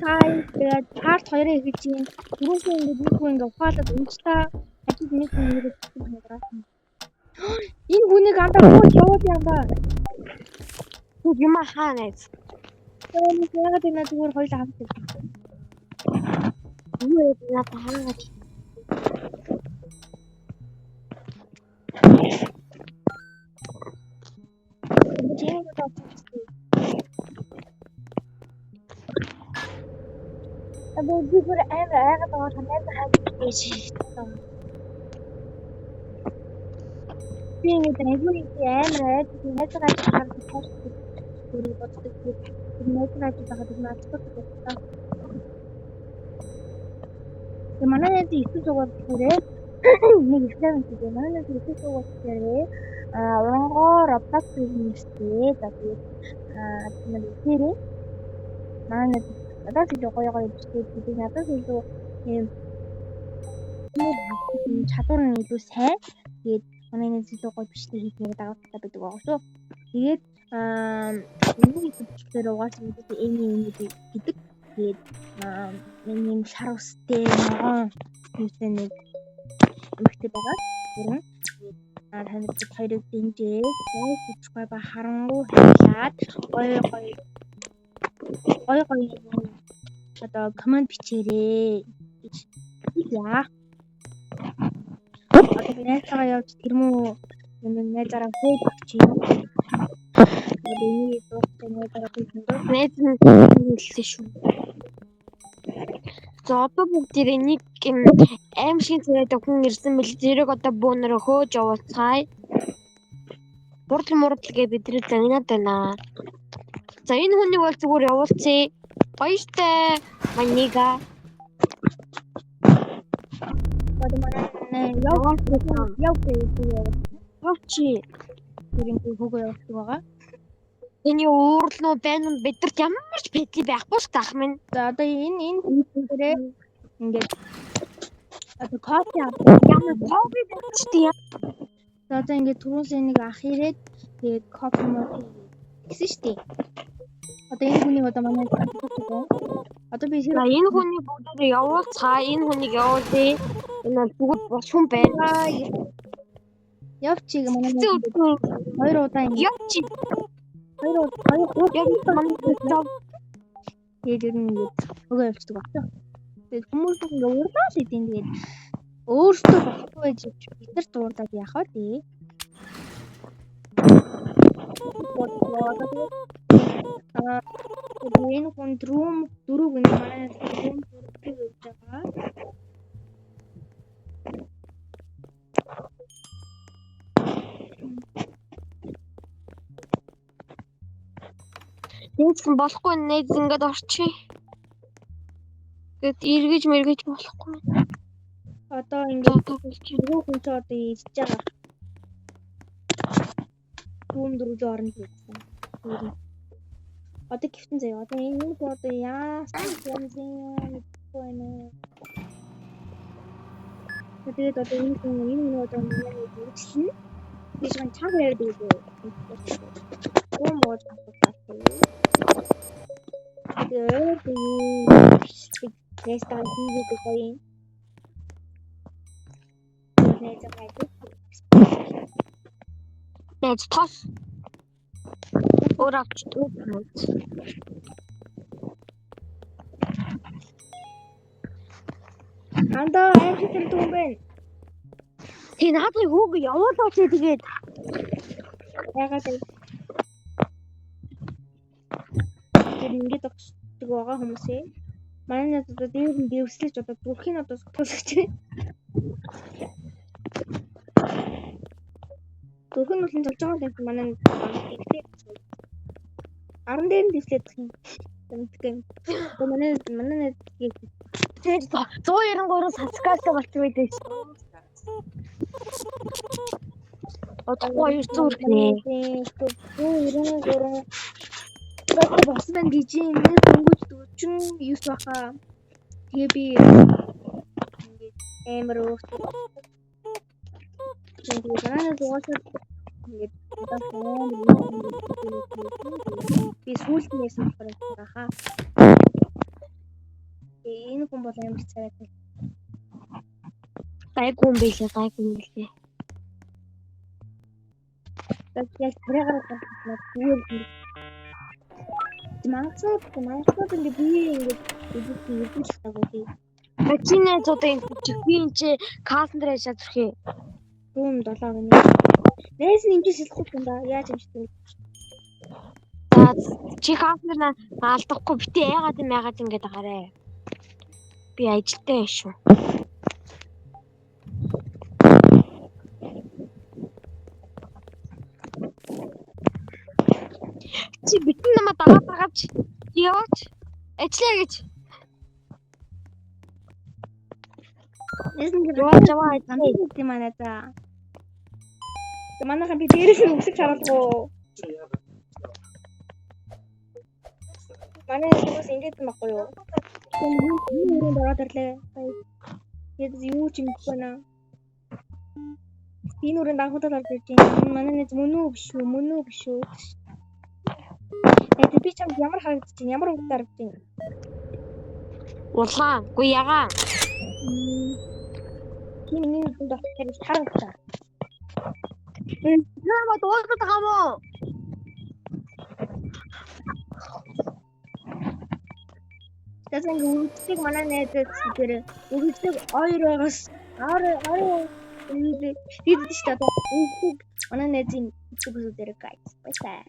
цай тэгээд part 2-ыг хийж юм. Түрүүсээ ингээд нэг хүн ингээд ухаалаад унчлаа. Ажид нэг хүн ирээд байгаа. Энэ хүнийг андаа бууж яваад юм ба. Юм хаа найз. Тэгээд яагаад энэ зүгээр хоёул хамт ирсэн. Юу надад хаагаад. Aber die wurde einmal dort haben wir halt nicht. Die mit der Regel die einmal die Netzwerk haben die Post die Netzwerk die hat das gemacht. Die Mann die ist so was für нэг ихлэн гэдэг маань хэвчээ суугачтай оронгоор оплат хиймжтэй за тэгээд тийм нэрээ маань надад илүү гоё бичдэг гэдэг надад илүү юм чадвар нь илүү сайн тэгээд манай нэг илүү гоё бичдэг хийх нэг дагалдтай байдаг байгаа шүү. Тэгээд энэ бичгээр угаасаа энэ гэдэг тэгээд юм шар устэй ногоон хийсэн нэг эмхтэй байгаа. Гүрэн танд бид хоёрыг дэмжээ. Subscribe харангуй хайлаад гоё одоо комент бичээрэй гэж яа. Одоо найзтайгаа явж тэрмүү найзаараа хөөж юм. Одоо энэ дуустай найзаараа найз нь хэлсэн шүү. За одоо бүгдээ нэг аим шиг царайтай хүн ирсэн бэл зэрэг одоо бөөнөрө хөөж явуулцгаая. Мурдл гэ бидний загнаад байна. За энэ хүнийг бол зүгээр явуулцъя. Баяртай манига. одоо манай явчих. Тэрний хөгөө явуулдаг байгаа. Энэ уурлуу байна уу бидэрт ямар ч пэти байхгүй ш таах минь. За одоо энэ дээрээ ингээд одоо кофе ямар кофе бичтэй. За одоо ингээд түрүүнээс нэг ах ирээд тэгээд кофе мод гэсэн штеп. Одоо энэ хүнийг одоо манай одоо би энэ хүнийг бүгдээ явуулцгаа. Энэ хүнийг явуулъя. Энэ бүгд бос хүн байна. Явчих манай хоёр удаа ингэ явчих. Тэгээд ингэ өгөө явчихдаг багтаа. Тэгээд хүмүүс ингэ уурдаад идэв. Тэгээд өөртөө болохгүй байж бид нар дуурдаад яах вэ? Энэ хүн дөрөв гүн манай дөрөв гэж байгаа. Тэгсэн болохгүй найз ингээд орчих. Гэт эргэж мэргэж болохгүй. Одоо ингээд дөрөв хүн ч одоо ирж байгаа. Түн дөрвөө орно гэсэн. Одоо гихтэн заяа. Одоо энэ хүн одоо яасан юм бэ? Тэгээд одоо энэ хүн одоо миний үзсэн. Би ч чам яриад байгаа. Оо мод авах. Тэгээд нэстан хийгээд байгаа юм. Найз тос. Ораач төгөөд. Андаа амжилт юм байна. Тэ наадыг хүүг явуулаач тэгээд. Ягаад ингэ ингээд өгчдөг байгаа хүмүүсээ. Манай надад одоо дээр нь дэвслэж одоо бүрхийн одоо сотгоолж байна. Бүрхэн нь болж байгаа юм манай ихтэй 10 дээр нь дэвслээд байгаа юм. Тэмтгэн. Одоо манай 193 сабскрайбер болчихвээ. Одоо 200 нэ. 193 Бат босман гэж юм дөнгөж 49 баха. Тэгээ би ингээд амар ууртай. Тэгээд дараа нь дуусаад ингээд би сүүлд нээсэн болохоор хаа. хүн бол амар цайг. Гайгүй юм билээ. Яг тэрээр гаргах зүгээр юм. Мангасууд ингэ би ингэ идэх таагүй. Бачинэцүүдийн би энэ чи календараа шатрах юм. Рүүм 7 гинэ. Нээс нь имжиж хэлэхгүй юм да. Яаж имжих вэ? За чи календараа алдахгүй битээ яагаад ингэж байгаарэ. Би ажилтаа шүү. Чи битэн намайг дагаад яваач. Ажиллаа гэж. Нээс нь Яваа. юм манай за. Манайхан би дээрээс нь үсэг чаруулгүй. Манай хүмүүс ингэж юм баггүй юу? Юу дараад ирлээ. Яд юу ч юм байна. Энэ үрэн данхуудад орж ирж байна. Манай нэг мөн үү биш үү? Би чамд ямар харагдаж байна? Ямар үг дарж байна? Улаан, гоо ягаан. Миний хүн доктор харагдаа. Намайг дуусгах юм уу? Тэсэн үгсийг манай найзад тэр үгсийг ойроос орой бид ч одоо үгсийг манай найзын үгсээр guys. Баясаа.